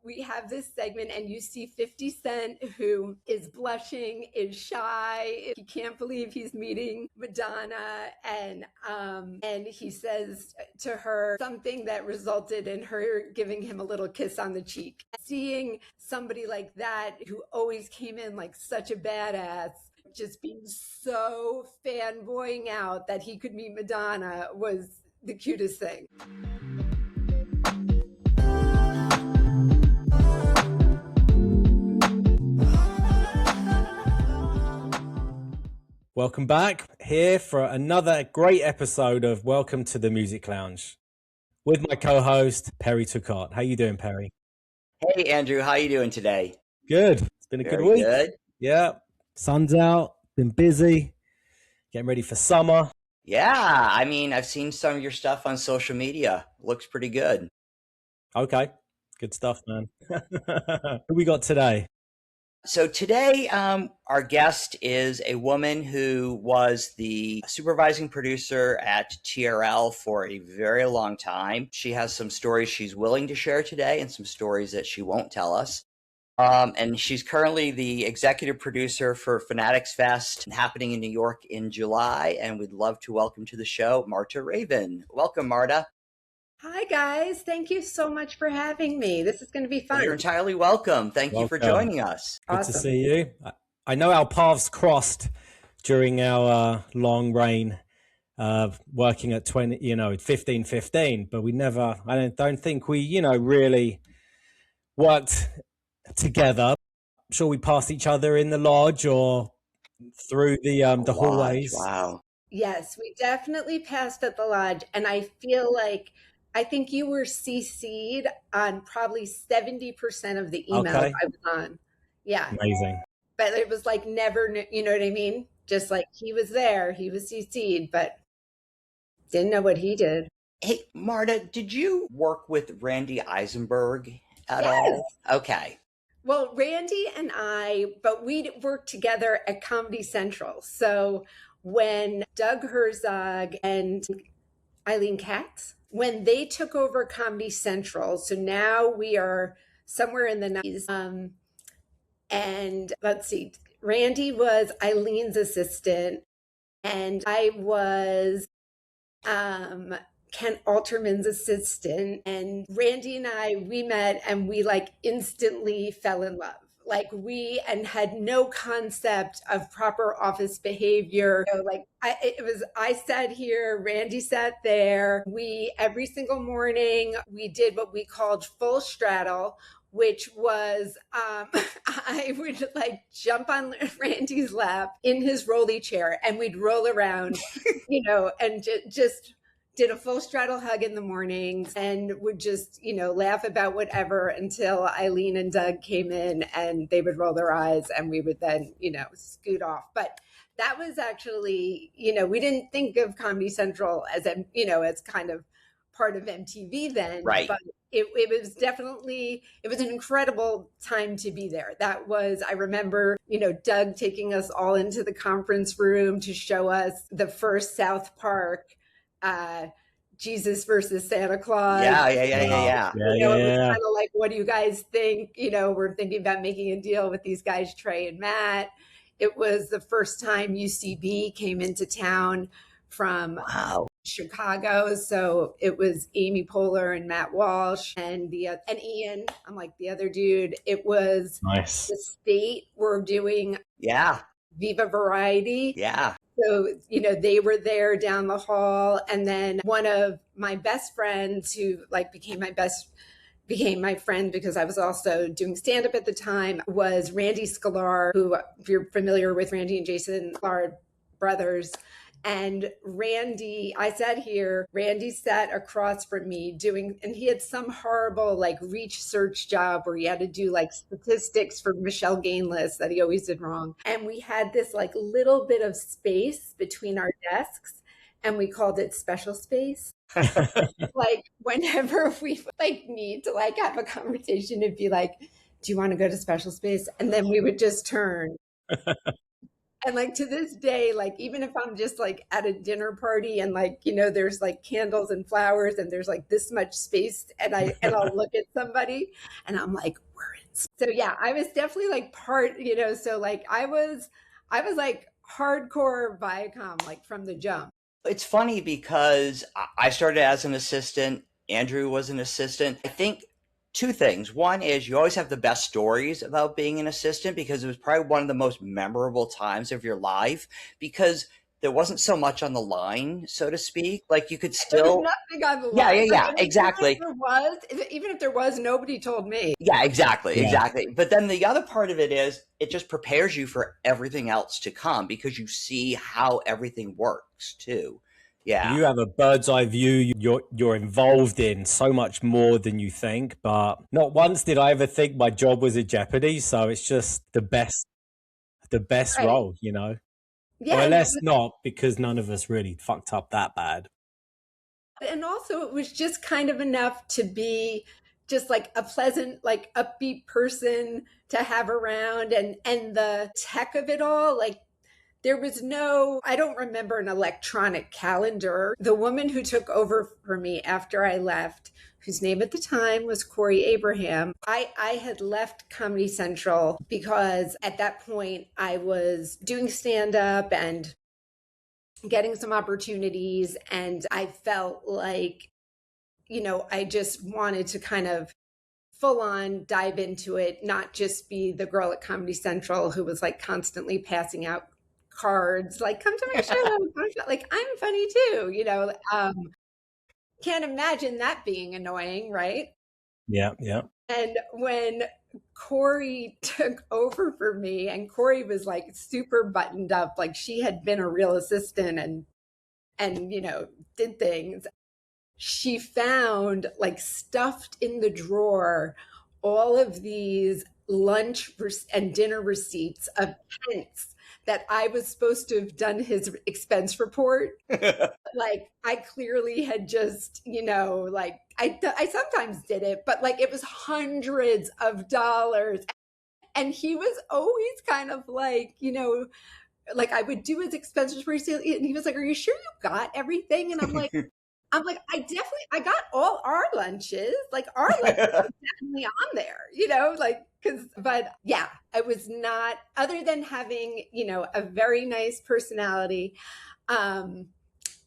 we have this segment and you see 50 Cent, who is blushing, is shy. He can't believe he's meeting Madonna. And he says to her something that resulted in her giving him a little kiss on the cheek. Seeing somebody like that who always came in like such a badass, just being so fanboying out that he could meet Madonna was the cutest thing. Welcome back, here for another great episode of Welcome to the Music Lounge with my co-host Perry Tucart. How you doing, Perry? Hey Andrew, how you doing today? Good. It's been a good week. Good. Yeah. Sun's out, been busy, getting ready for summer. Yeah, I mean, I've seen some of your stuff on social media. Looks pretty good. Okay. Good stuff, man. Who we got today? So today, our guest is a woman who was the supervising producer at TRL for a very long time. She has some stories she's willing to share today and some stories that she won't tell us. And she's currently the executive producer for Fanatics Fest happening in New York in July. And we'd love to welcome to the show, Marta Ravin. Welcome, Marta. Hi, guys. Thank you so much for having me. This is going to be fun. You're entirely welcome. Thank you for joining us. Good to see you. I know our paths crossed during our long reign working at 1515, but we never, I don't think we, really worked together. I'm sure we passed each other in the lodge or through the hallways. Wow. Yes, we definitely passed at the lodge. And I feel like, I think you were CC'd on probably 70% of the emails I was on. Yeah. Amazing. But it was like never, you know what I mean? Just like he was there, he was CC'd, but didn't know what he did. Hey, Marta, did you work with Randy Eisenberg at all? Okay. Well, Randy and but we worked together at Comedy Central. So when Doug Herzog and Eileen Katz, when they took over Comedy Central, so now we are somewhere in the 90s. And let's see, Randy was Eileen's assistant, and I was Ken Alterman's assistant. And Randy and we met and we like instantly fell in love. Like and had no concept of proper office behavior. I sat here, Randy sat there. Every single morning, we did what we called full straddle, which was I would like jump on Randy's lap in his rolly chair and we'd roll around, and just did a full straddle hug in the mornings and would just, laugh about whatever until Eileen and Doug came in and they would roll their eyes and we would then, scoot off. But that was actually, we didn't think of Comedy Central as, as kind of part of MTV then. Right. But it was definitely, it was an incredible time to be there. I remember, Doug taking us all into the conference room to show us the first South Park Jesus versus Santa Claus. Yeah. It was kind of like, what do you guys think? We're thinking about making a deal with these guys, Trey and Matt. It was the first time UCB came into town from Chicago. So it was Amy Poehler and Matt Walsh and Ian. I'm like the other dude. It was nice. The State were doing Viva Variety. Yeah. So, they were there down the hall. And then one of my best friends who became my friend because I was also doing stand-up at the time was Randy Sklar, who, if you're familiar with Randy and Jason Sklar brothers. And Randy, I sat here, Randy sat across from me and he had some horrible research job where he had to do statistics for Michelle Gainless that he always did wrong. And we had this little bit of space between our desks and we called it special space. Whenever we need to have a conversation, it'd be like, do you want to go to special space? And then we would just turn. And like to this day, like even if I'm just like at a dinner party and like, you know, there's like candles and flowers and there's like this much space and I'll look at somebody and I'm like, we're in. So yeah, I was definitely like part, you know, so like I was like hardcore Viacom like from the jump. It's funny because I started as an assistant. Andrew was an assistant. I think two things. One is you always have the best stories about being an assistant because it was probably one of the most memorable times of your life because there wasn't so much on the line, so to speak. Like you could There was still, nothing on the yeah, line. yeah, Like, yeah, and exactly. even if there was, nobody told me. Yeah, exactly, Yeah. exactly. But then the other part of it is it just prepares you for everything else to come because you see how everything works too. Yeah. You have a bird's eye view. You're involved in so much more than you think. But not once did I ever think my job was in jeopardy. So it's just the best Right. role, you know. Yeah. Or And, unless not, because none of us really fucked up that bad. and also it was just kind of enough to be just like a pleasant, like upbeat person to have around and the tech of it all, like there was no, I don't remember an electronic calendar. The woman who took over for me after I left, whose name at the time was Corey Abraham, I had left Comedy Central because at that point I was doing stand up and getting some opportunities. And I felt like, you know, I just wanted to kind of full on dive into it, not just be the girl at Comedy Central who was like constantly passing out cards, like, come to my show. Like, I'm funny too, you know. Can't imagine that being annoying, right? Yeah, yeah. And when Corey took over for me, and Corey was like super buttoned up, like she had been a real assistant and you know, did things. She found like stuffed in the drawer all of these lunch and dinner receipts of Pence that I was supposed to have done his expense report. Like I clearly had just, you know, like I sometimes did it, but like it was hundreds of dollars. And he was always kind of like, you know, like I would do his expense report and he was like, "Are you sure you got everything?" And I'm like, I got all our lunches. Like our lunches are definitely on there, you know, like, but yeah, I was not, other than having, you know, a very nice personality,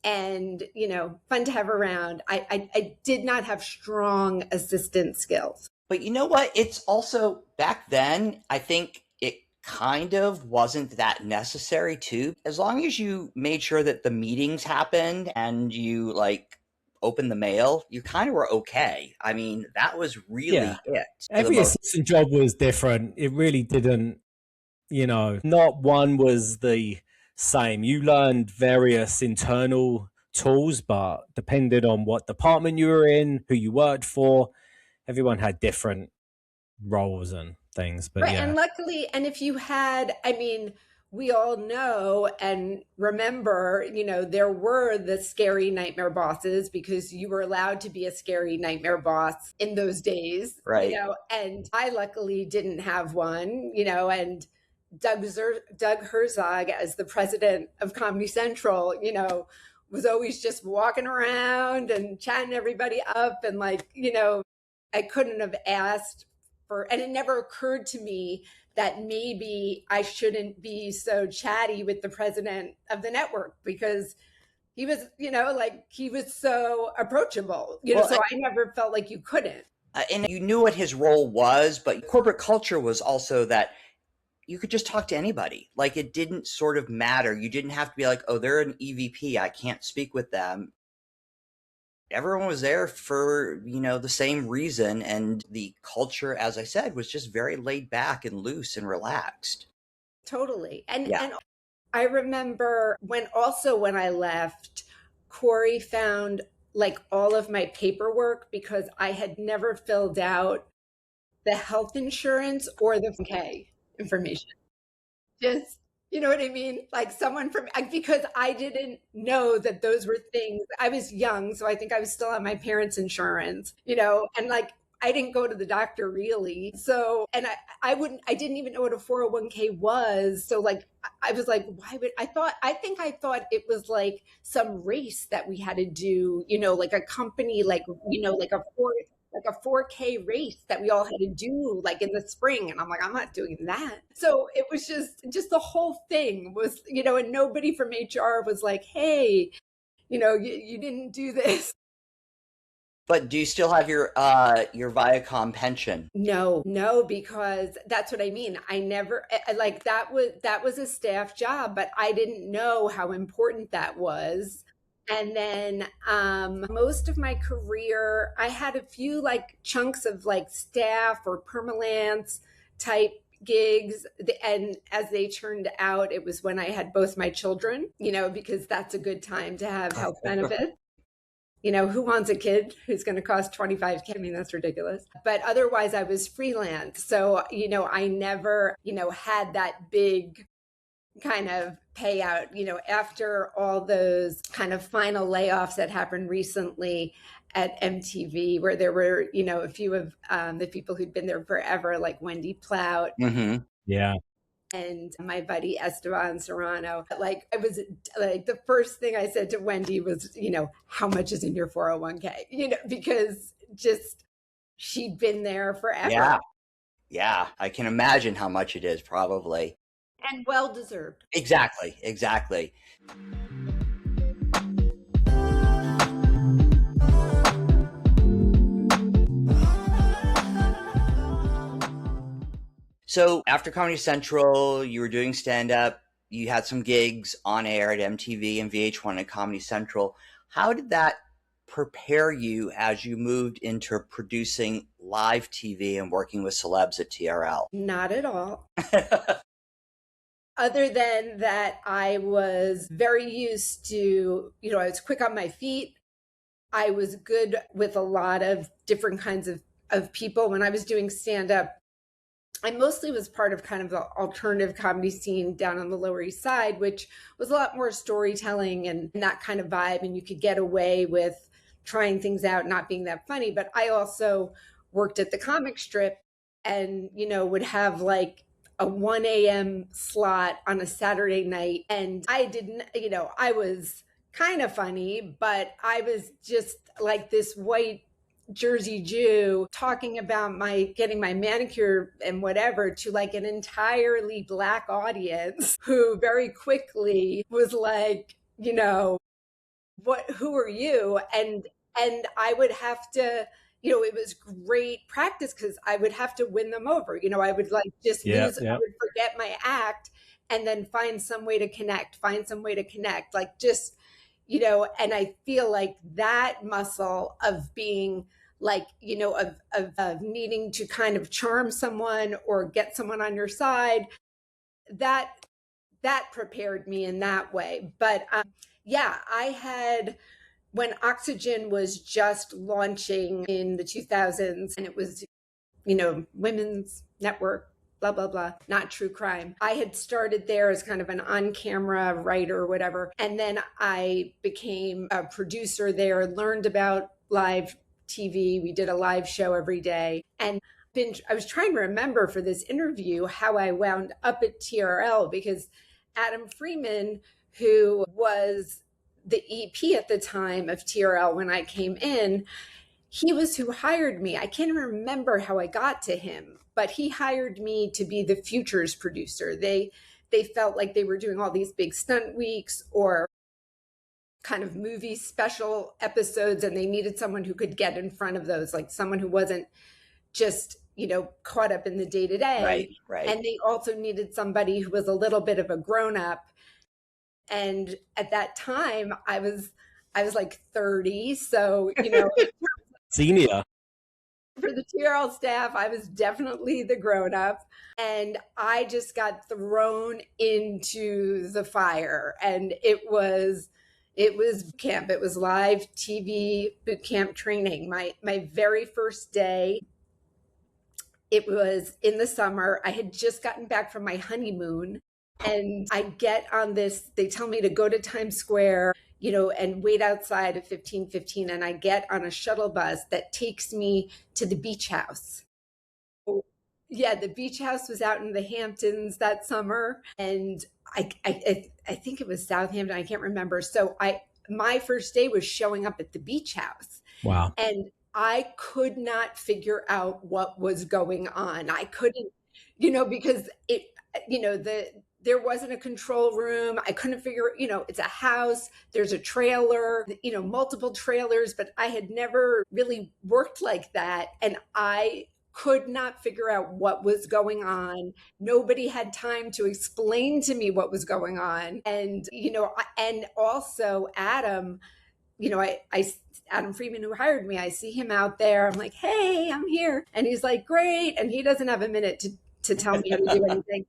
and, you know, fun to have around. I did not have strong assistant skills. But you know what? It's also back then, I think it kind of wasn't that necessary too. As long as you made sure that the meetings happened and you like opened the mail, you kind of were okay. I mean, that was Yeah. really it for the Every most. assistant job was different. It really didn't, you know, not one was the same. You learned various internal tools, but depended on what department you were in, who you worked for, everyone had different roles and things. But Right. yeah, And luckily, and if you had, I mean, we all know and remember, you know, there were the scary nightmare bosses because you were allowed to be a scary nightmare boss in those days, you Right. know, and I luckily didn't have one, you know, and Doug Herzog as the president of Comedy Central, you know, was always just walking around and chatting everybody up and like, you know, I couldn't have asked for, and it never occurred to me that maybe I shouldn't be so chatty with the president of the network because he was, you know, like he was so approachable, you know, Well, so I never felt like you couldn't. and you knew what his role was, but corporate culture was also that you could just talk to anybody. Like it didn't sort of matter. You didn't have to be like, oh, they're an EVP. I can't speak with them. Everyone was there for, you know, the same reason. And the culture, as I said, was just very laid back and loose and relaxed. Totally. Yeah. And I remember when I left, Corey found like all of my paperwork because I had never filled out the health insurance or the K information. Just, you know what I mean? Like someone from, because I didn't know that those were things. I was young, so I think I was still on my parents' insurance, you know, and like I didn't go to the doctor really. So, and I didn't even know what a 401k was. So like, I was like, why would I thought it was like some race that we had to do, like a company, like, like a 4K race that we all had to do like in the spring. And I'm like, I'm not doing that. So it was just the whole thing was, and nobody from HR was like, hey, you didn't do this. But do you still have your Viacom pension? No, because that's what I mean. I never like that was a staff job, but I didn't know how important that was. And then most of my career, I had a few like chunks of like staff or permalance type gigs. And as they turned out, it was when I had both my children, because that's a good time to have health benefits. Who wants a kid who's going to cost 25K? I mean, that's ridiculous. But otherwise, I was freelance. So, I never, had that big kind of payout, after all those kind of final layoffs that happened recently at MTV, where there were, a few of the people who'd been there forever, like Wendy Plout. Mm-hmm. Yeah. And my buddy Esteban Serrano. Like, I was like, the first thing I said to Wendy was, how much is in your 401k? Because just she'd been there forever. Yeah. Yeah. I can imagine how much it is, probably. And well deserved. Exactly. Exactly. So after Comedy Central, you were doing stand-up, you had some gigs on air at MTV and VH1 and Comedy Central. How did that prepare you as you moved into producing live TV and working with celebs at TRL? Not at all. Other than that, I was very used to, I was quick on my feet. I was good with a lot of different kinds of people. When I was doing stand-up, I mostly was part of kind of the alternative comedy scene down on the Lower East Side, which was a lot more storytelling and that kind of vibe. And you could get away with trying things out, not being that funny. But I also worked at the comic strip and, would have like a 1 a.m. slot on a Saturday night. And I didn't, I was kind of funny, but I was just like this white Jersey Jew talking about getting my manicure and whatever to like an entirely Black audience who very quickly was like, who are you? And I would have to, it was great practice because I would have to win them over. I would like just lose, I would forget my act and then find some way to connect, like just, and I feel like that muscle of being like, of needing to kind of charm someone or get someone on your side, that prepared me in that way. But I had, when Oxygen was just launching in the 2000s and it was, women's network, blah, blah, blah, not true crime. I had started there as kind of an on-camera writer or whatever. And then I became a producer there, learned about live TV. We did a live show every day. And I was trying to remember for this interview how I wound up at TRL because Adam Freeman, who was the EP at the time of TRL when I came in, he was who hired me. I can't remember how I got to him, but he hired me to be the Futures producer. They felt like they were doing all these big stunt weeks or kind of movie special episodes, and they needed someone who could get in front of those, like someone who wasn't just, caught up in the day-to-day. Right. And they also needed somebody who was a little bit of a grown-up. And at that time, I was like 30. So, senior. For the TRL staff, I was definitely the grown-up. And I just got thrown into the fire. And it was camp. It was live TV boot camp training. My very first day, it was in the summer. I had just gotten back from my honeymoon. And I get on this, they tell me to go to Times Square, and wait outside at 15:15, and I get on a shuttle bus that takes me to the beach house. Yeah, the beach house was out in the Hamptons that summer, and I think it was Southampton. I can't remember. So my first day was showing up at the beach house, Wow. and I could not figure out what was going on. I couldn't, because there wasn't a control room. I couldn't figure, it's a house, there's a trailer, multiple trailers, but I had never really worked like that. And I could not figure out what was going on. Nobody had time to explain to me what was going on. And, and also Adam, Adam Freeman, who hired me, I see him out there. I'm like, hey, I'm here. And he's like, great. And he doesn't have a minute to tell me how to do anything.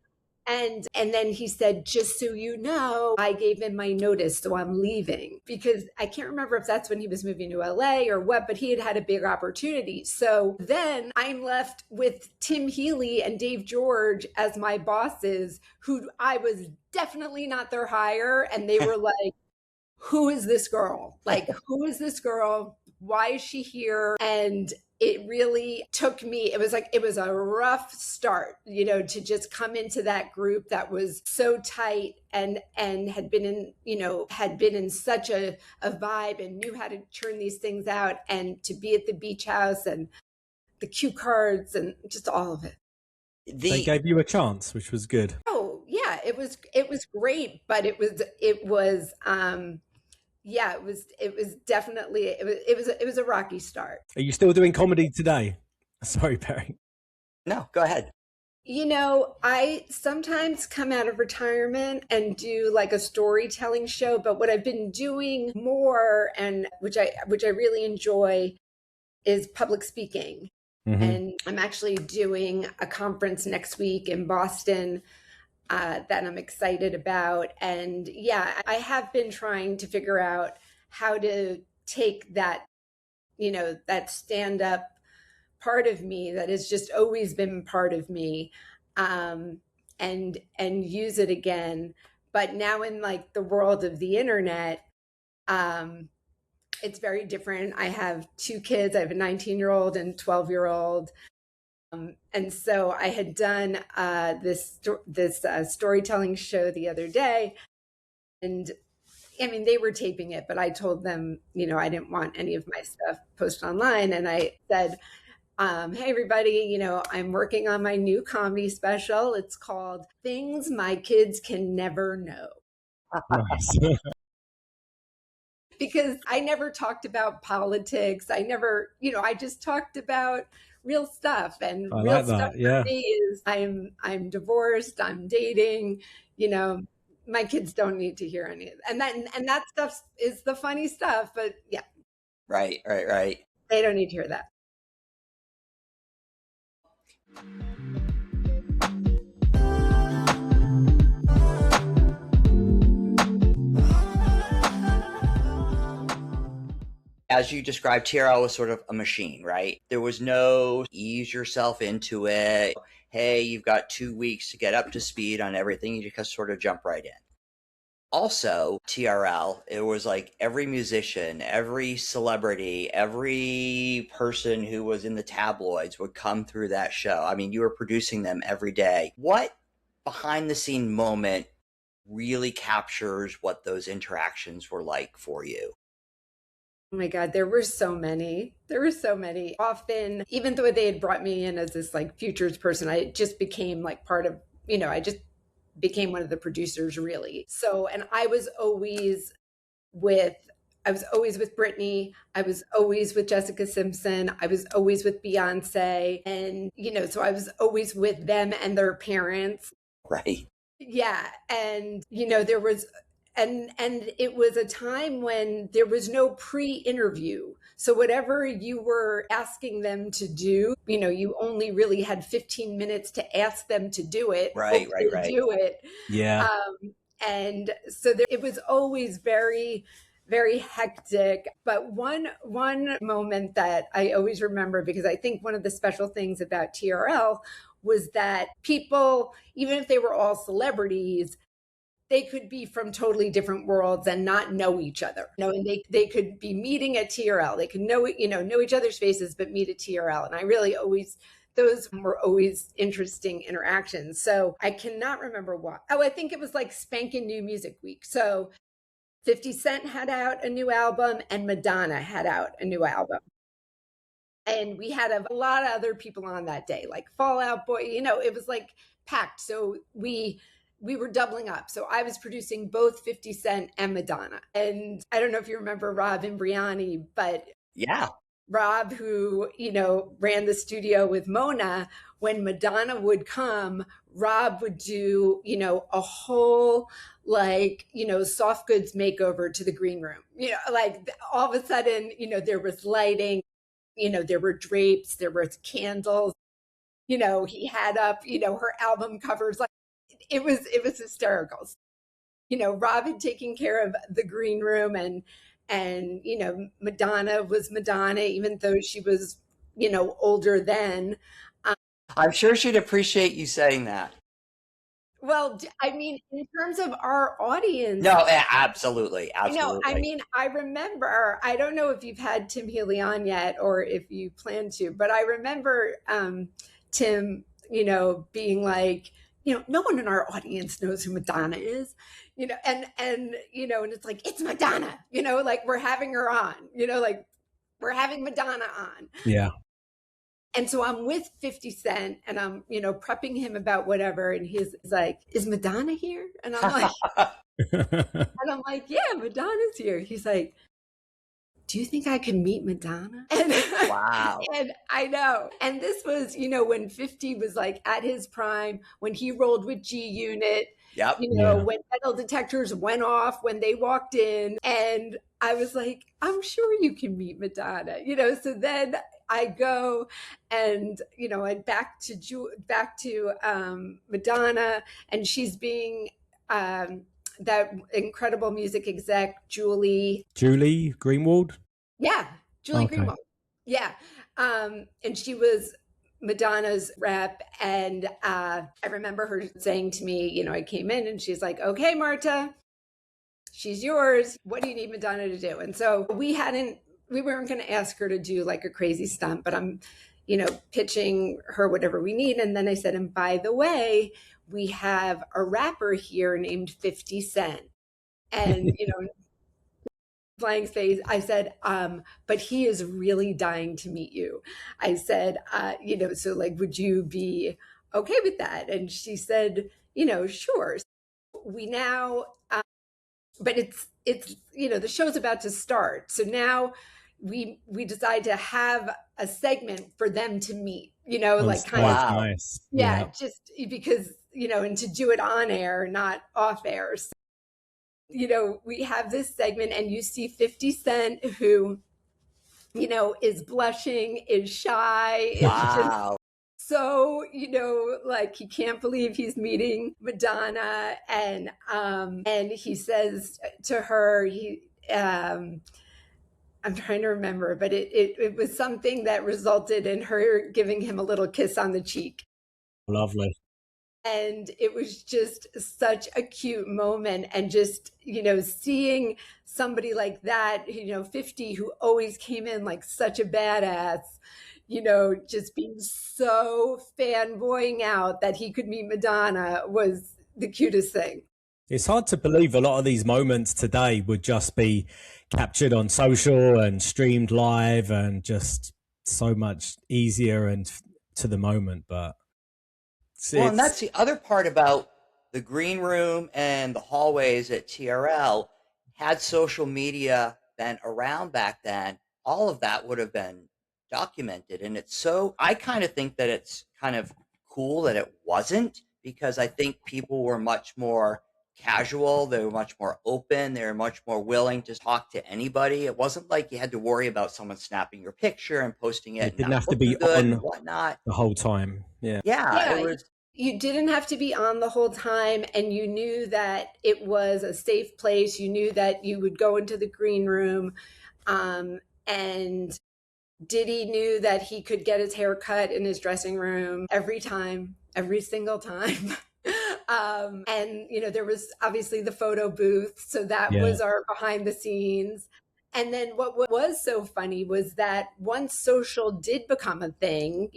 And then he said, just so you know, I gave him my notice, so I'm leaving. Because I can't remember if that's when he was moving to LA or what, but he had a big opportunity. So then I'm left with Tim Healy and Dave George as my bosses, who I was definitely not their hire. And they were like, who is this girl? Like, who is this girl? Why is she here? And it really took me, it was a rough start, to just come into that group that was so tight and had been in such a vibe and knew how to churn these things out, and to be at the beach house and the cue cards and just all of it. They gave you a chance, which was good. Oh yeah, it was great, but it was yeah, it was definitely, it was a rocky start. Are you still doing comedy today? Sorry, Perry. No, go ahead. I sometimes come out of retirement and do like a storytelling show, but what I've been doing more, and which I really enjoy, is public speaking. Mm-hmm. And I'm actually doing a conference next week in Boston that I'm excited about. And yeah, I have been trying to figure out how to take that, that stand-up part of me that has just always been part of me, and use it again. But now in like the world of the internet, it's very different. I have two kids. I have a 19-year-old and 12-year-old. And so I had done this storytelling show the other day, and I mean, they were taping it, but I told them, I didn't want any of my stuff posted online. And I said, hey, everybody, I'm working on my new comedy special. It's called Things My Kids Can Never Know. Nice. Because I never talked about politics. I never, I just talked about real stuff. And I real like stuff that. Yeah. for me is I'm divorced, I'm dating, my kids don't need to hear any of that. And that stuff is the funny stuff, but yeah. Right. They don't need to hear that. As you described, TRL was sort of a machine, right? There was no ease yourself into it. Hey, you've got 2 weeks to get up to speed on everything. You just sort of jump right in. Also, TRL, it was like every musician, every celebrity, every person who was in the tabloids would come through that show. I mean, you were producing them every day. What behind the scene moment really captures what those interactions were like for you? Oh my God, there were so many. Often, even though they had brought me in as this like futures person, I just became like part of, I just became one of the producers, really. So, and I was always with Britney. I was always with Jessica Simpson. I was always with Beyonce. And, so I was always with them and their parents. Right. Yeah. And, there was, and it was a time when there was no pre-interview. So whatever you were asking them to do, you only really had 15 minutes to ask them to do it. Right. Do it. Yeah. And so it was always very, very hectic. But one moment that I always remember, because I think one of the special things about TRL was that people, even if they were all celebrities, they could be from totally different worlds and not know each other. And they could be meeting at TRL. They could know each other's faces, but meet at TRL. And I really always, those were always interesting interactions. So I cannot remember what. Oh, I think it was like Spankin' New Music Week. So 50 Cent had out a new album and Madonna had out a new album. And we had a lot of other people on that day, like Fall Out Boy, it was like packed. So we were doubling up. So I was producing both 50 Cent and Madonna. And I don't know if you remember Rob Imbriani, but yeah, Rob, who, ran the studio with Mona, when Madonna would come, Rob would do, a whole soft goods makeover to the green room. Like all of a sudden, there was lighting, there were drapes, there was candles, he had up, her album covers. Like it was hysterical. Rob had taken care of the green room, and Madonna was Madonna, even though she was, older then. I'm sure she'd appreciate you saying that. Well, I mean, in terms of our audience. No, absolutely. I remember, I don't know if you've had Tim Healy on yet or if you plan to, but I remember Tim, being like, no one in our audience knows who Madonna is, and it's like, it's Madonna, like we're having her on, like we're having Madonna on. Yeah. And so I'm with 50 Cent and I'm, prepping him about whatever. And he's like, is Madonna here? And I'm like, yeah, Madonna's here. He's like, do you think I can meet Madonna? And, wow. And I know. And this was, when 50 was like at his prime, when he rolled with G Unit, yep. When metal detectors went off, when they walked in. And I was like, I'm sure you can meet Madonna, so then I go and, I back to Madonna, and she's being, that incredible music exec, Julie Greenwald. Yeah, Julie Greenwald. Yeah, and she was Madonna's rep, and I remember her saying to me, I came in and she's like, "Okay, Marta, she's yours. What do you need Madonna to do?" And so we weren't going to ask her to do like a crazy stunt, but I'm, pitching her whatever we need. And then I said, and by the way, we have a rapper here named 50 Cent. And, flying face, I said, but he is really dying to meet you. I said, so like, would you be okay with that? And she said, sure. We now, but it's, the show's about to start. So now we decide to have a segment for them to meet, like kind of, nice. Yeah, just because, and to do it on air, not off air. So, we have this segment and you see 50 Cent who, is blushing, is shy. Wow. So, like he can't believe he's meeting Madonna. And he says to her, I'm trying to remember, but it was something that resulted in her giving him a little kiss on the cheek. Lovely. And it was just such a cute moment. And just, seeing somebody like that, 50, who always came in like such a badass, just being so fanboying out that he could meet Madonna was the cutest thing. It's hard to believe a lot of these moments today would just be captured on social and streamed live and just so much easier and to the moment. But and that's the other part about the green room and the hallways at TRL. Had social media been around back then, all of that would have been documented. And I kind of think that it's kind of cool that it wasn't, because I think people were much more casual. They were much more open. They were much more willing to talk to anybody. It wasn't like you had to worry about someone snapping your picture and posting it. It didn't have to be on whatnot the whole time. Yeah. It was. You didn't have to be on the whole time, and you knew that it was a safe place. You knew that you would go into the green room, and Diddy knew that he could get his hair cut in his dressing room every single time. And, there was obviously the photo booth. So that Yeah. was our behind the scenes. And then what was so funny was that once social did become a thing,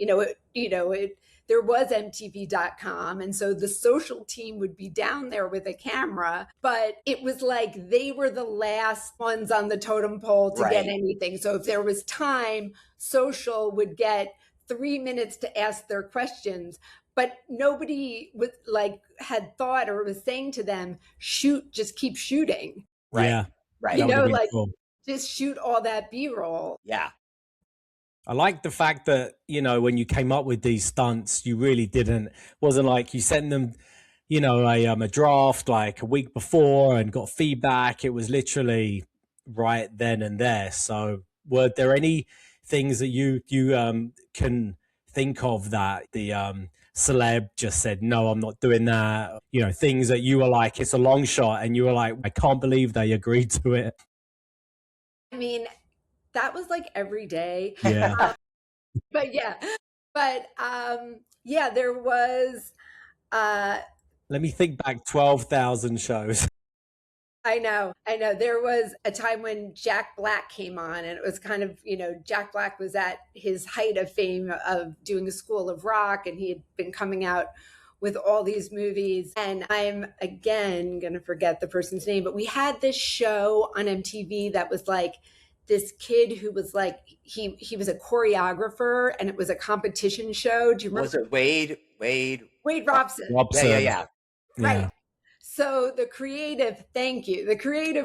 there was MTV.com. And so the social team would be down there with a camera, but it was like they were the last ones on the totem pole to get Right. anything. So if there was time, social would get 3 minutes to ask their questions, but nobody was like had thought or was saying to them, shoot, just keep shooting. Right. Yeah. Right. That would have been Like cool. just shoot all that B-roll. Yeah. I like the fact that, when you came up with these stunts, you really wasn't like you sent them, a draft like a week before and got feedback. It was literally right then and there. So were there any things that you can think of that the celeb just said, no, I'm not doing that? Things that you were like, it's a long shot, and you were like, I can't believe they agreed to it. I mean, that was like every day. Yeah. But there was Let me think back 12,000 shows. I know. There was a time when Jack Black came on, and it was kind of, Jack Black was at his height of fame of doing a School of Rock, and he had been coming out with all these movies. And I'm again going to forget the person's name, but we had this show on MTV that was like this kid who was like, he was a choreographer, and it was a competition show. Do you remember? Was it Wade Robson. Yeah. Right. Yeah. So the creative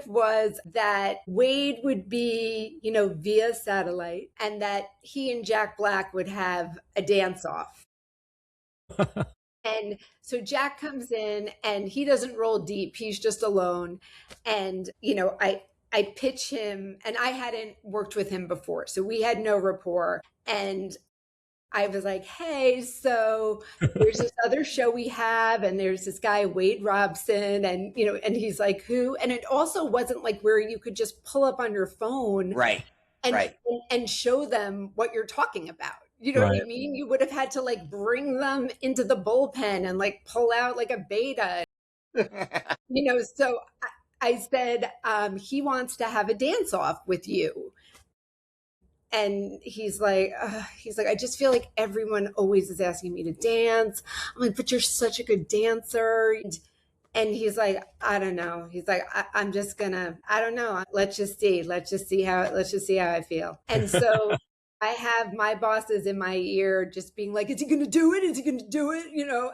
was that Wade would be, via satellite, and that he and Jack Black would have a dance off. And so Jack comes in and he doesn't roll deep. He's just alone. And, I pitch him, and I hadn't worked with him before, so we had no rapport. And I was like, hey, so there's this other show we have, and there's this guy, Wade Robson, and, and he's like, who? And it also wasn't like where you could just pull up on your phone Right. and show them what you're talking about. You know what I mean? You would have had to like bring them into the bullpen and like pull out like a beta, so I said, he wants to have a dance off with you. And he's like, I just feel like everyone always is asking me to dance. I'm like, but you're such a good dancer. And he's like, I don't know. He's like, I'm just gonna, I don't know. Let's just see how I feel. And so I have my bosses in my ear just being like, is he gonna do it? Is he gonna do it?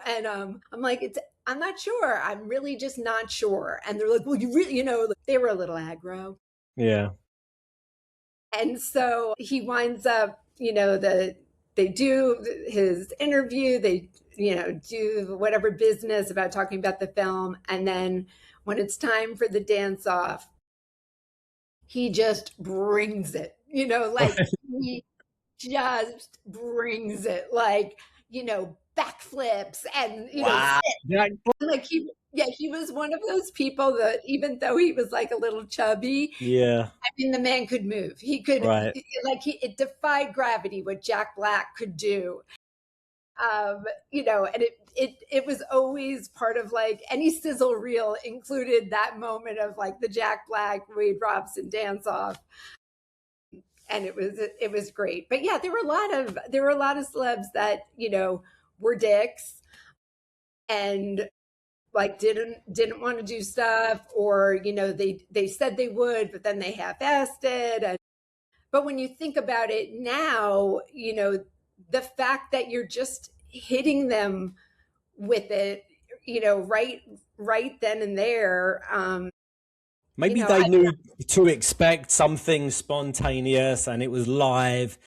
And I'm like, I'm not sure. I'm really just not sure. And they're like, well, you really, they were a little aggro. Yeah. And so he winds up, they do his interview, they, do whatever business about talking about the film. And then when it's time for the dance off, he just brings it, like he just brings it, like, backflips and, wow. Like he was one of those people that even though he was like a little chubby, yeah, I mean, the man could move. He could, it defied gravity what Jack Black could do. And it was always part of like any sizzle reel included that moment of like the Jack Black, Wade Robson dance off. And it was great. But yeah, there were a lot of celebs that, were dicks and like didn't want to do stuff, or they said they would, but then they half-assed it. But when you think about it now, the fact that you're just hitting them with it, right then and there. Maybe they knew to expect something spontaneous, and it was live.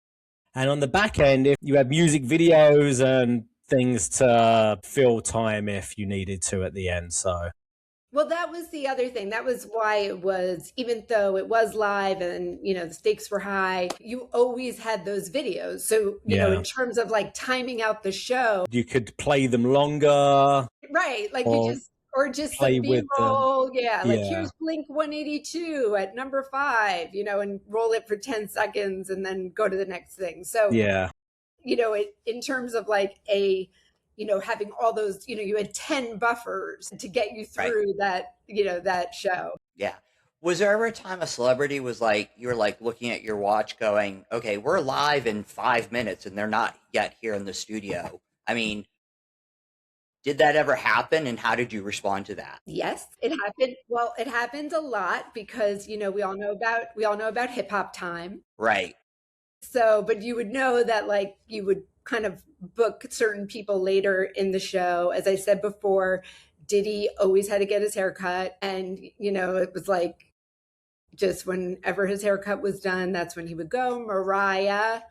And on the back end, if you had music videos and things to fill time if you needed to at the end. So, well, that was the other thing. That was why it was, even though it was live and, the stakes were high, you always had those videos. So, in terms of like timing out the show, you could play them longer. Right. Like just play some B-roll. Yeah. Like here's Blink 182 at number 5, and roll it for 10 seconds and then go to the next thing. So, yeah. in terms of like a, having all those, you had 10 buffers to get you through that, that show. Yeah. Was there ever a time a celebrity was like, you were like looking at your watch going, okay, we're live in 5 minutes and they're not yet here in the studio? I mean, did that ever happen, and how did you respond to that? Yes, it happened. Well, it happened a lot because, we all know about hip hop time. Right. So, but you would know that like you would kind of book certain people later in the show. As I said before, Diddy always had to get his haircut. And, it was like just whenever his haircut was done, that's when he would go. Mariah,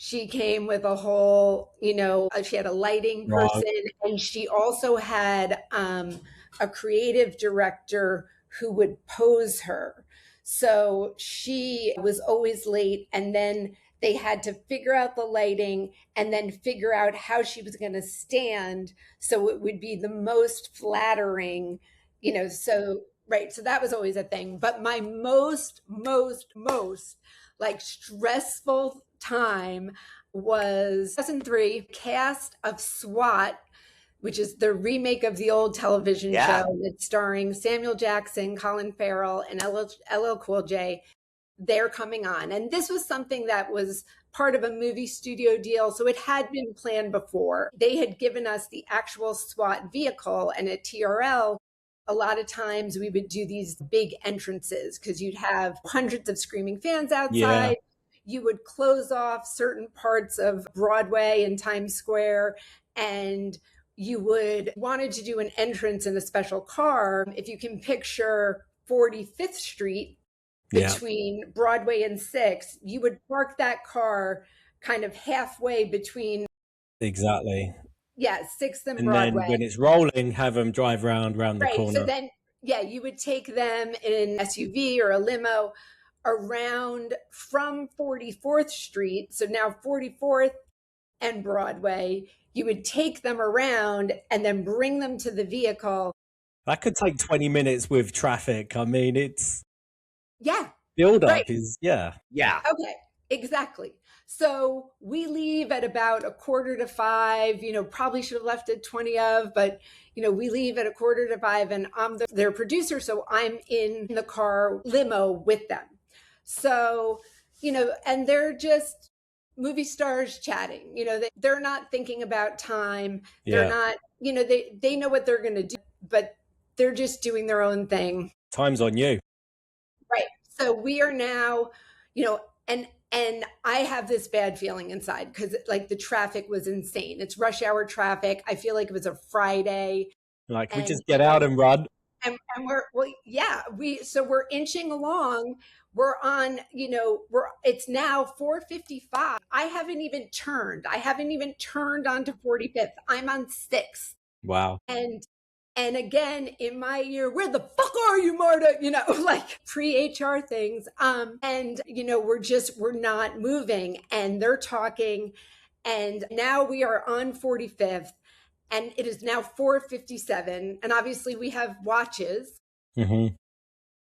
she came with a whole, she had a lighting person, and she also had a creative director who would pose her. So she was always late, and then they had to figure out the lighting and then figure out how she was going to stand so it would be the most flattering, so right. So that was always a thing. But my most like stressful time was 2003 cast of SWAT, which is the remake of the old television show. It's starring Samuel Jackson, Colin Farrell, and LL Cool J. They're coming on. And this was something that was part of a movie studio deal. So it had been planned before. They had given us the actual SWAT vehicle, and at TRL, a lot of times we would do these big entrances because you'd have hundreds of screaming fans outside. You would close off certain parts of Broadway and Times Square, and you would wanted to do an entrance in a special car. If you can picture 45th Street between Broadway and 6th, you would park that car kind of halfway between. Exactly. Yeah, 6th and And Broadway. then when it's rolling, have them drive round the corner. So then, you would take them in an SUV or a limo around from 44th Street. So now 44th and Broadway, you would take them around and then bring them to the vehicle. That could take 20 minutes with traffic. I mean, it's build up is Okay, exactly. So we leave at about 4:45, probably should have left at 20 of, but we leave at 4:45, and I'm their producer. So I'm in the car limo with them. So, and they're just movie stars chatting, they're not thinking about time. They're not, they know what they're going to do, but they're just doing their own thing. Time's on you. Right. So we are now, and I have this bad feeling inside because like the traffic was insane. It's rush hour traffic. I feel like it was a Friday. Like we just get out and run. And we're we're inching along. We're on, it's now 4:55. I haven't even turned onto 45th. I'm on 6th. Wow. And again, in my ear, where the fuck are you, Marta? Like pre-HR things. And we're not moving, and they're talking. And now we are on 45th, and it is now 4:57. And obviously we have watches. Mm-hmm.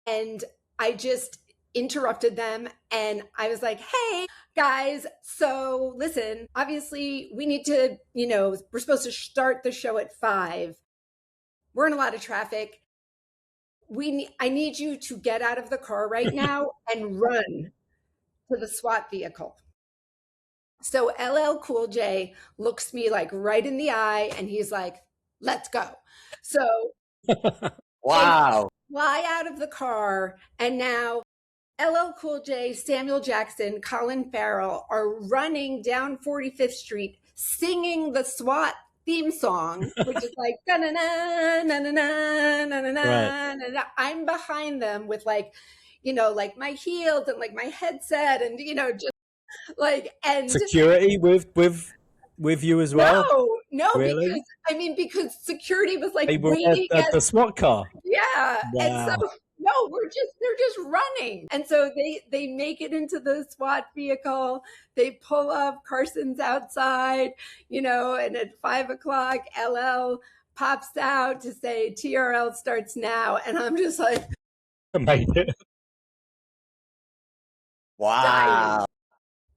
And I just interrupted them, and I was like, hey guys, so listen, obviously we need to, we're supposed to start the show at 5. We're in a lot of traffic. I need you to get out of the car right now and run to the SWAT vehicle. So LL Cool J looks me like right in the eye, and he's like, let's go. So wow. Fly out of the car, and now LL Cool J, Samuel Jackson, Colin Farrell are running down 45th Street singing the SWAT theme song, which is like right. I'm behind them with like, like my heels and like my headset, and just like, and security with you as well. No, really? because security was like waiting at the SWAT car. Yeah, wow. And so no, they're just running. And so they make it into the SWAT vehicle. They pull up, Carson's outside, and at 5:00, LL pops out to say TRL starts now. And I'm just like, wow.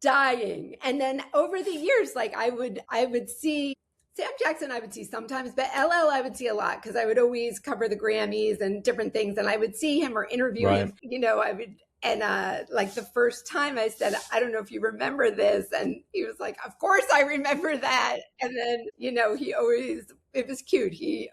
Dying. And then over the years, like I would see Sam Jackson I would see sometimes, but LL I would see a lot because I would always cover the Grammys and different things, and I would see him or interview Right. him. I would, and like the first time I said, I don't know if you remember this, and he was like, "Of course I remember that." And then he always, it was cute. He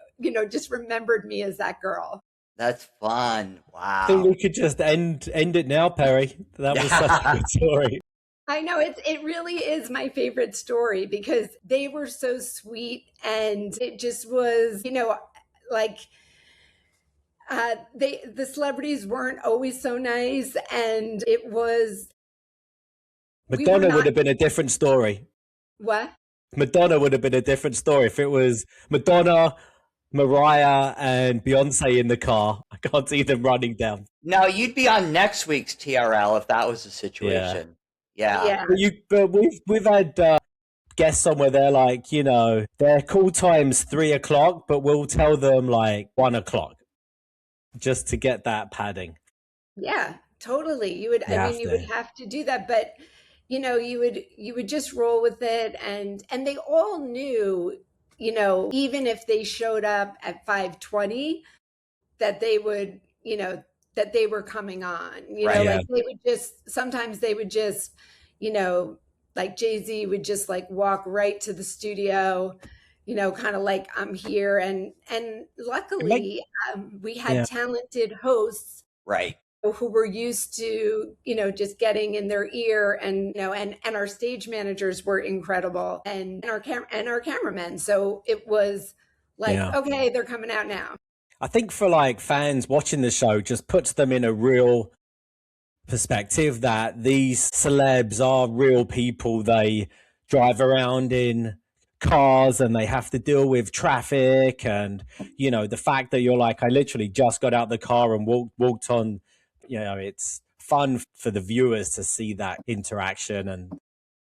just remembered me as that girl. That's fun. I think Wow. we could just end it now, Perry. That was such a good story. I know it really is my favorite story because they were so sweet, and it just was, like the celebrities weren't always so nice, and it was we were Madonna would not have been a different story. what? Madonna would have been a different story if it was Madonna, Mariah, and Beyonce in the car. I can't see them running down. No, you'd be on next week's TRL if that was the situation. Yeah. Yeah. But we've had guests on where they're like, their call time's 3:00, but we'll tell them like 1:00 just to get that padding. Yeah, totally. You would, I mean, you would have to do that, but you would just roll with it, and they all knew, even if they showed up at 5:20, that they would, that they were coming on. Right. Like they would just sometimes they would just, like Jay-Z would just like walk right to the studio, kind of like I'm here, and luckily we had talented hosts, Right. who were used to, just getting in their ear, and and our stage managers were incredible, and our cameramen. So it was like, okay, they're coming out now. I think for like fans watching the show, just puts them in a real perspective that these celebs are real people. They drive around in cars and they have to deal with traffic, and the fact that you're like, I literally just got out the car and walked on, it's fun for the viewers to see that interaction and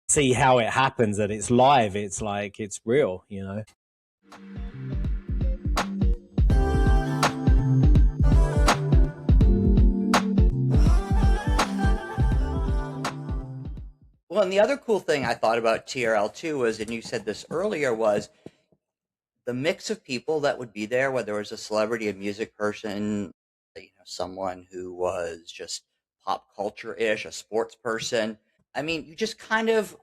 see how it happens, that it's live. It's like, it's real. Well, and the other cool thing I thought about TRL too was, and you said this earlier, was the mix of people that would be there, whether it was a celebrity, a music person, someone who was just pop culture-ish, a sports person. I mean, you just kind of,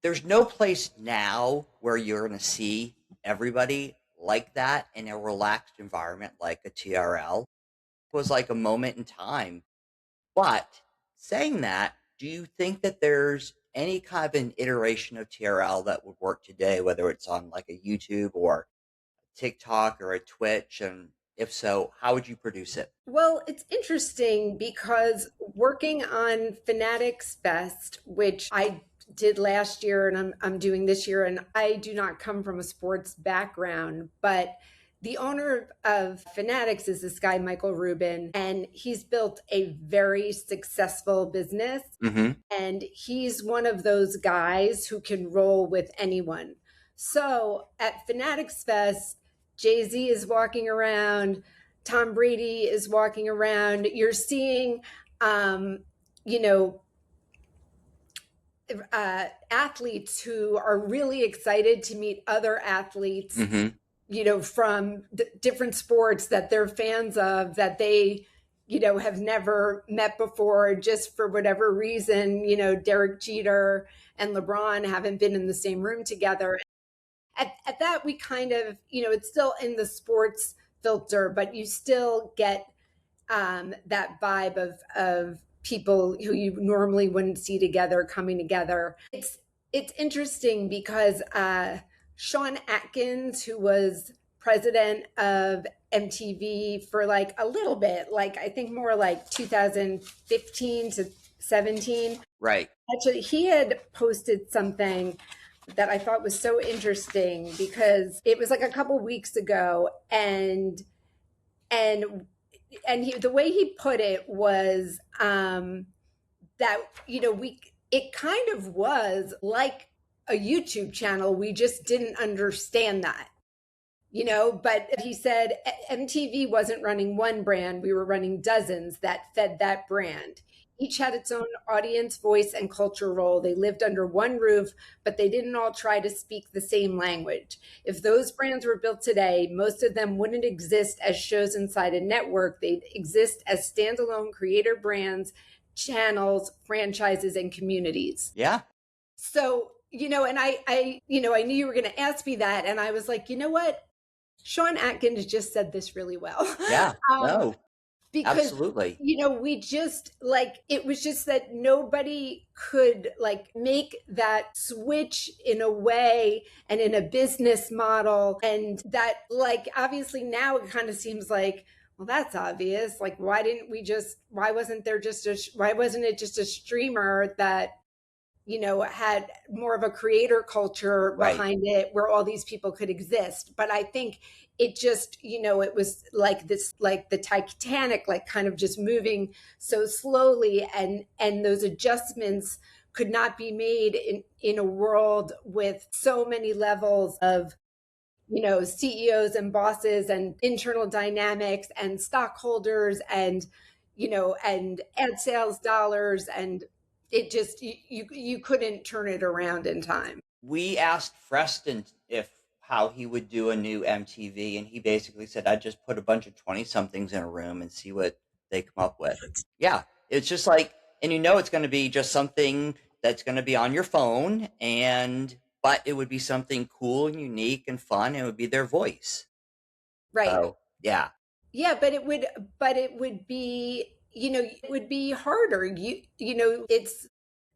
there's no place now where you're going to see everybody like that in a relaxed environment like a TRL. It was like a moment in time. But saying that, do you think that there's any kind of an iteration of TRL that would work today, whether it's on like a YouTube or TikTok or a Twitch? And if so, how would you produce it? Well, it's interesting because working on Fanatics Fest, which I did last year and I'm doing this year, and I do not come from a sports background, but the owner of Fanatics is this guy, Michael Rubin, and he's built a very successful business. Mm-hmm. And he's one of those guys who can roll with anyone. So at Fanatics Fest, Jay-Z is walking around, Tom Brady is walking around. You're seeing, athletes who are really excited to meet other athletes, Mm-hmm. From different sports that they're fans of, that they, have never met before, just for whatever reason. Derek Jeter and LeBron haven't been in the same room together. At that, we kind of, it's still in the sports filter, but you still get that vibe of people who you normally wouldn't see together coming together. It's interesting because Sean Atkins, who was president of MTV for like a little bit, like I think more like 2015 to 17. Right. Actually, he had posted something that I thought was so interesting because it was like a couple weeks ago, and the way he put it was that it kind of was like a YouTube channel. We just didn't understand that, but he said MTV wasn't running one brand. We were running dozens that fed that brand. Each had its own audience, voice, and culture role. They lived under one roof, but they didn't all try to speak the same language. If those brands were built today, most of them wouldn't exist as shows inside a network. They'd exist as standalone creator brands, channels, franchises, and communities. Yeah. So, and I knew you were going to ask me that. And I was like, you know what? Sean Atkins just said this really well. Yeah. No. Because Absolutely. we just it was just that nobody could make that switch in a way and in a business model, and that obviously now it kind of seems like, well, that's obvious. Why wasn't it just a streamer that had more of a creator culture behind it where all these people could exist? But I think it just, it was like this, like the Titanic, kind of just moving so slowly, and those adjustments could not be made in a world with so many levels of CEOs and bosses and internal dynamics and stockholders and and ad sales dollars, and it just you couldn't turn it around in time. We asked Freston how he would do a new MTV, and he basically said, I'd just put a bunch of 20-somethings in a room and see what they come up with. Yeah, it's just and it's going to be just something that's going to be on your phone, but it would be something cool and unique and fun, and it would be their voice. Right. So, yeah. Yeah, but it would be, it would be harder. It's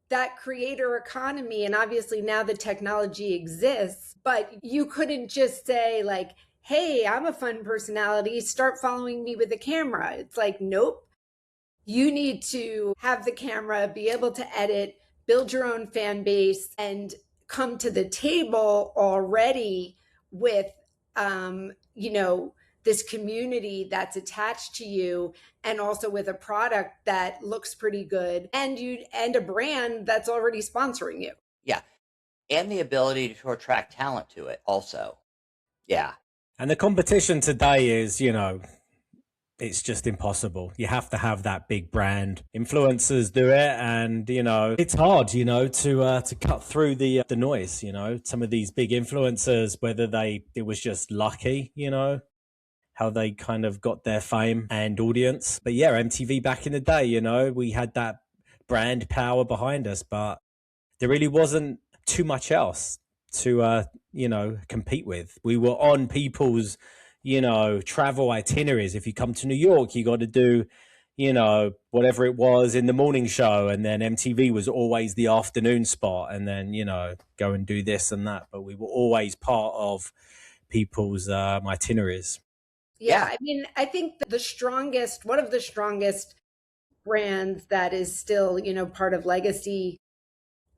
that creator economy, and obviously now the technology exists, but you couldn't just say hey, I'm a fun personality, start following me with a camera. It's nope. You need to have the camera, be able to edit, build your own fan base, and come to the table already with this community that's attached to you, and also with a product that looks pretty good, and a brand that's already sponsoring you. Yeah. And the ability to attract talent to it also. Yeah. And the competition today is, it's just impossible. You have to have that big brand. Influencers do it, and it's hard, to cut through the noise. Some of these big influencers, whether it was just lucky, how they kind of got their fame and audience. But yeah, MTV back in the day, we had that brand power behind us, but there really wasn't too much else to compete with. We were on people's travel itineraries. If you come to New York, you got to do whatever it was in the morning show, and then MTV was always the afternoon spot, and then go and do this and that. But we were always part of people's itineraries. Yeah, I mean, I think one of the strongest brands that is still part of legacy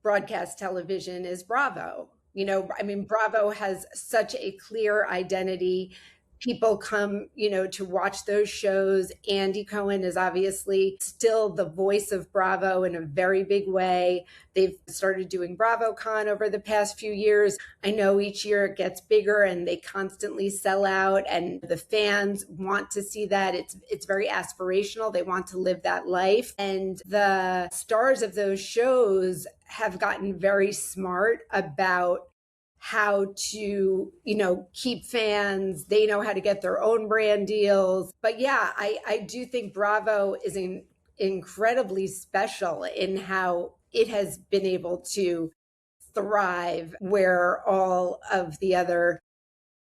broadcast television is Bravo. Bravo has such a clear identity. People come, to watch those shows. Andy Cohen is obviously still the voice of Bravo in a very big way. They've started doing BravoCon over the past few years. I know each year it gets bigger and they constantly sell out, and the fans want to see that. It's very aspirational. They want to live that life. And the stars of those shows have gotten very smart about how to, keep fans. They know how to get their own brand deals. But yeah, I do think Bravo is incredibly special in how it has been able to thrive, where all of the other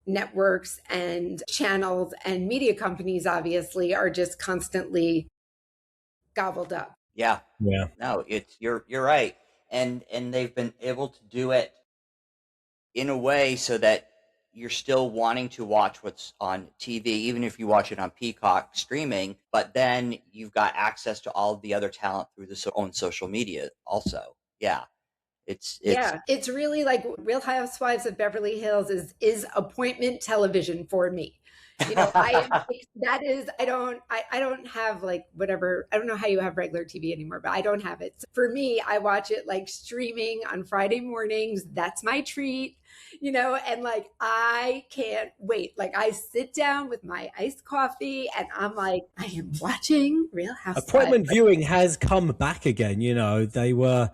networks and channels and media companies obviously are just constantly gobbled up. Yeah. Yeah. No, you're right. And they've been able to do it in a way so that you're still wanting to watch what's on TV, even if you watch it on Peacock streaming, but then you've got access to all of the other talent through own social media also. Yeah. It's really like Real Housewives of Beverly Hills is appointment television for me. I am that is I don't have like whatever. I don't know how you have regular TV anymore, but I don't have it. So for me, I watch it like streaming on Friday mornings. That's my treat. And like I can't wait. Like I sit down with my iced coffee and I'm like, I am watching Real Housewives. Appointment viewing has come back again. They were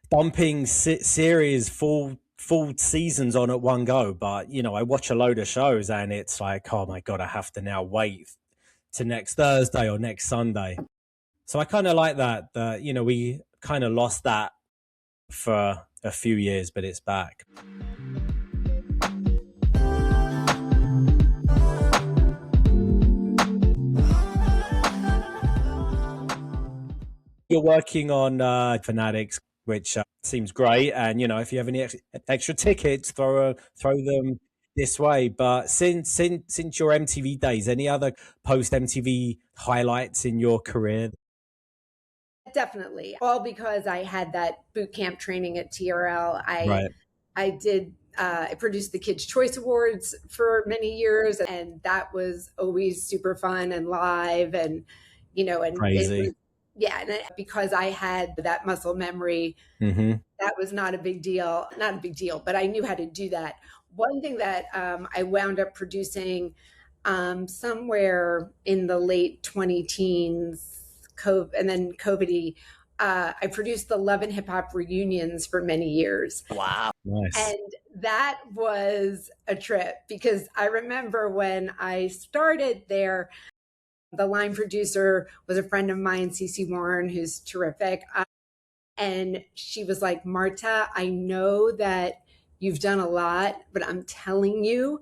dumping series full seasons on at one go, but I watch a load of shows and it's like, oh my god, I have to now wait to next Thursday or next Sunday. So I kind of like that we kind of lost that for a few years, but it's back. You're working on Fanatics, which seems great. And if you have any extra tickets, throw them this way. But since your MTV days, any other post MTV highlights in your career? Definitely, all because I had that boot camp training at TRL. Right. I produced the Kids' Choice Awards for many years, and that was always super fun and live, and and crazy. And because I had that muscle memory, that was not a big deal. Not a big deal, but I knew how to do that. One thing that I wound up producing somewhere in the late 20 teens, and then COVID-y, I produced the Love and Hip Hop reunions for many years. Wow. Nice. And that was a trip because I remember when I started there, the line producer was a friend of mine, Cece Warren, who's terrific. And she was like, Marta, I know that you've done a lot, but I'm telling you,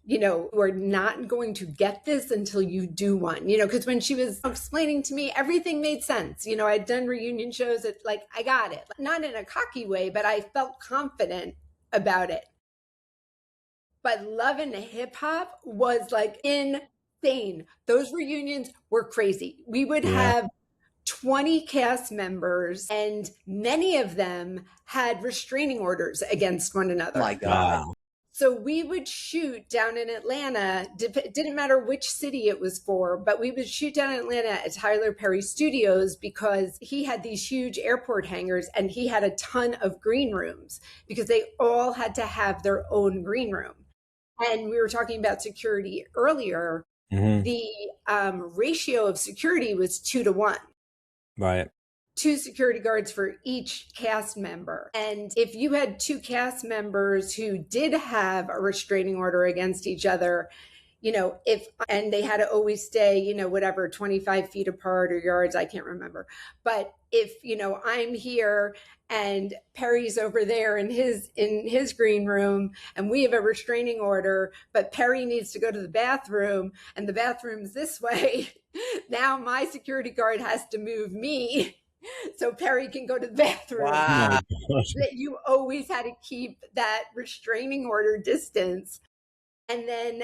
we're not going to get this until you do one, because when she was explaining to me, everything made sense. I'd done reunion shows that like, I got it, not in a cocky way, but I felt confident about it. But Love and Hip Hop was like insane. Those reunions were crazy. We would have 20 cast members, and many of them had restraining orders against one another. My God. Wow. So we would shoot down in Atlanta. It didn't matter which city it was for, but we would shoot down in Atlanta at Tyler Perry Studios because he had these huge airport hangars and he had a ton of green rooms because they all had to have their own green room. And we were talking about security earlier. The ratio of security was 2-to-1. Right. 2 security guards for each cast member. And if you had 2 cast members who did have a restraining order against each other, and they had to always stay, whatever, 25 feet apart or yards, I can't remember. But if, I'm here and Perry's over there in his green room and we have a restraining order, but Perry needs to go to the bathroom and the bathroom's this way, now my security guard has to move me so Perry can go to the bathroom. Wow. That you always had to keep that restraining order distance. And then,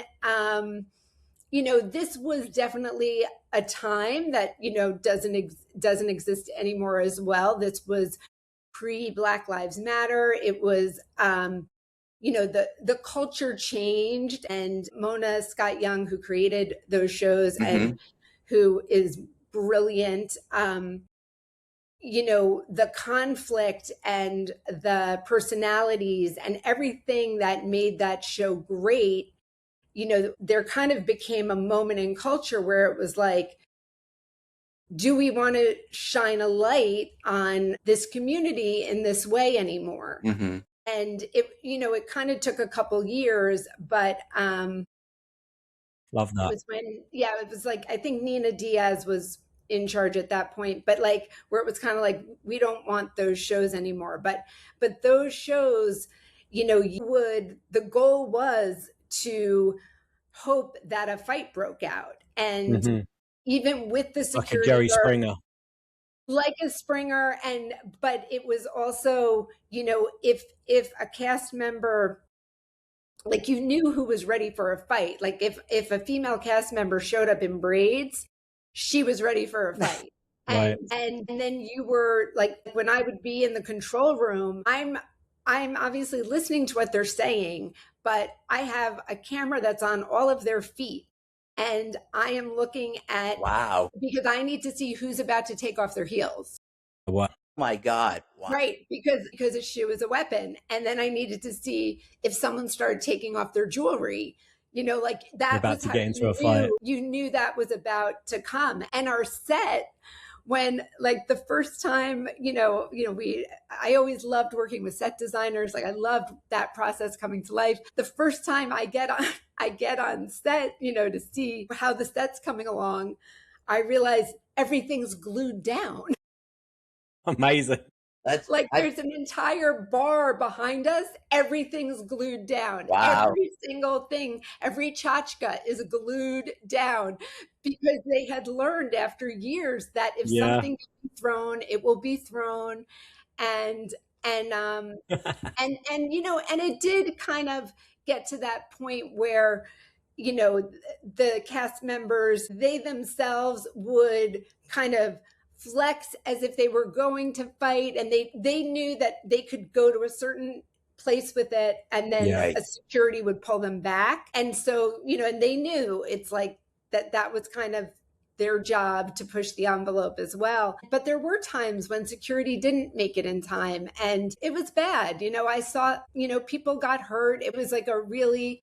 this was definitely a time that, doesn't exist anymore as well. This was pre-Black Lives Matter. It was, the culture changed, and Mona Scott Young, who created those shows and who is brilliant, the conflict and the personalities and everything that made that show great, there kind of became a moment in culture where it was like, do we want to shine a light on this community in this way anymore? And it kind of took a couple years, but love that. It was like, I think Nina Diaz was in charge at that point, but like where it was kind of like, we don't want those shows anymore. But those shows, the goal was to hope that a fight broke out. And even with the security like a Jerry guard, Springer. Like a Springer, but it was also, if a cast member, like you knew who was ready for a fight. Like if a female cast member showed up in braids, she was ready for a fight. Right. And then you were like, when I would be in the control room, I'm obviously listening to what they're saying, but I have a camera that's on all of their feet. And I am looking at, Wow. because I need to see who's about to take off their heels. Wow. My God. Wow. Right, because a shoe is a weapon. And then I needed to see if someone started taking off their jewelry. Like You're that about was to how get into a fight. you knew that was about to come. And our set, when like the first time, I always loved working with set designers. Like I loved that process coming to life. The first time I get on set, to see how the set's coming along, I realize everything's glued down. Amazing. Like there's an entire bar behind us. Everything's glued down. Wow. Every single thing, every tchotchke is glued down because they had learned after years that if something can be thrown, it will be thrown. And and it did kind of get to that point where, the cast members, they themselves would kind of flex as if they were going to fight, and they knew that they could go to a certain place with it, and then a security would pull them back. And so, and they knew it's like that was kind of their job to push the envelope as well. But there were times when security didn't make it in time, and it was bad. I saw, people got hurt. It was like a really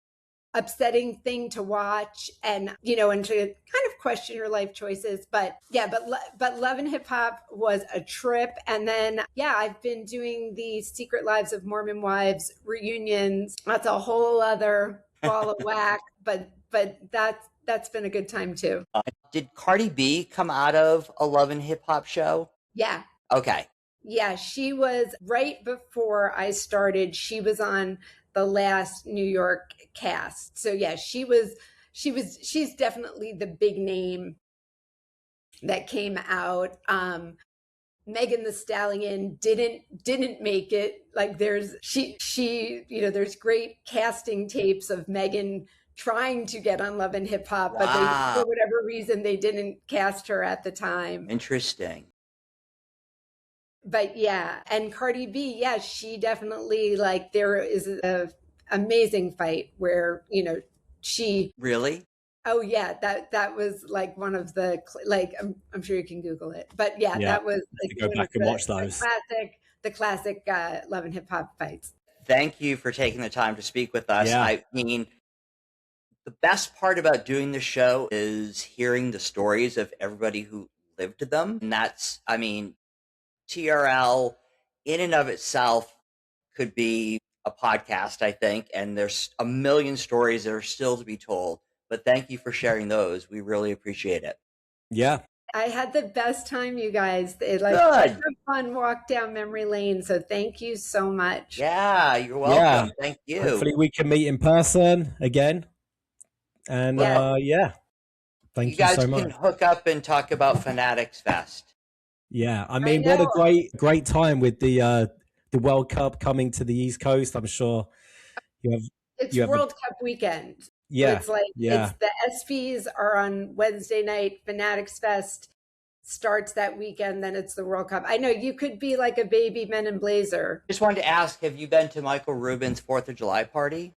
upsetting thing to watch, and and to kind of question your life choices. But Love and Hip Hop was a trip. And then I've been doing the Secret Lives of Mormon Wives reunions. That's a whole other ball of wax, but that's been a good time too. Did Cardi B come out of a Love and Hip Hop show? Yeah. Okay. Yeah, she was right before I started. She was on the last New York cast. So yeah, she's definitely the big name that came out. Megan Thee Stallion didn't make it. Like there's there's great casting tapes of Megan trying to get on Love and Hip Hop, but they, for whatever reason, they didn't cast her at the time. Interesting. But and Cardi B, she definitely, like, there is a amazing fight where, she really. Oh yeah, that was like one of the, like, I'm sure you can Google it, but that was like go back and watch those the classic Love and Hip Hop fights. Thank you for taking the time to speak with us. I mean, the best part about doing the show is hearing the stories of everybody who lived them, and that's, I mean, TRL in and of itself could be a podcast, I think, and there's a million stories that are still to be told. But thank you for sharing those. We really appreciate it. Yeah. I had the best time, you guys. It such a fun walk down memory lane. So thank you so much. Yeah, you're welcome. Thank you. Hopefully we can meet in person again. And thank you so much. You guys can hook up and talk about Fanatics Fest. Yeah, I mean, what a great time with the World Cup coming to the East Coast. I'm sure it's World Cup weekend. Yeah, it's like it's the ESPYs are on Wednesday night. Fanatics Fest starts that weekend. Then it's the World Cup. I know you could be like a baby Men in Blazer. Just wanted to ask: have you been to Michael Rubin's 4th of July party?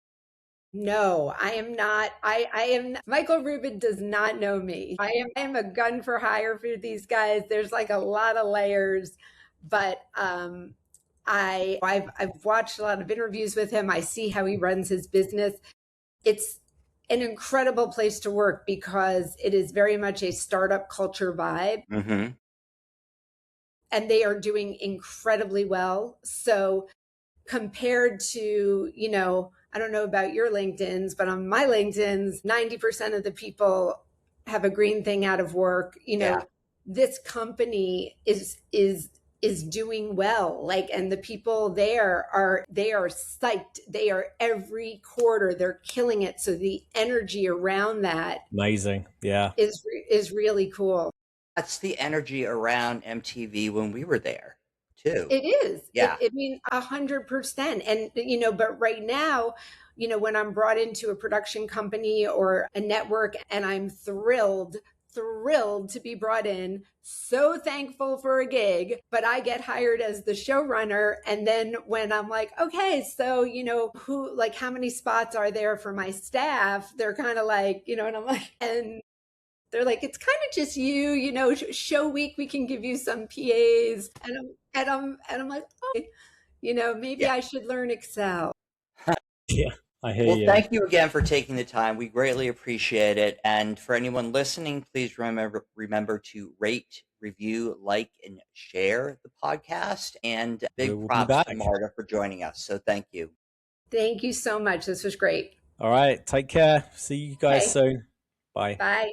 No, I am not. I am. Michael Rubin does not know me. I am a gun for hire for these guys. There's like a lot of layers, but I've watched a lot of interviews with him. I see how he runs his business. It's an incredible place to work because it is very much a startup culture vibe. Mm-hmm. And they are doing incredibly well. So compared to, I don't know about your LinkedIn's, but on my LinkedIn's, 90% of the people have a green thing out of work. This company is doing well. Like, and the people there are psyched. They are every quarter, they're killing it. So the energy around that amazing. Yeah. Is really cool. That's the energy around MTV when we were there too. It is. Yeah. I mean, 100%. And, but right now, when I'm brought into a production company or a network and I'm thrilled thrilled to be brought in, so thankful for a gig, but I get hired as the showrunner. And then when I'm like, okay, so, who, like, how many spots are there for my staff? They're kind of like, and I'm like, and they're like, it's kind of just you, show week, we can give you some PAs. And I'm like, oh, maybe Yeah. I should learn Excel. Yeah, I hear Well, you. thank you again for taking the time. We greatly appreciate it. And for anyone listening, please remember to rate, review, like, and share the podcast. And We big will be props back. to Marta for joining us. So thank you. Thank you so much. This was great. All right. Take care. See you guys Okay. soon. Bye. Bye.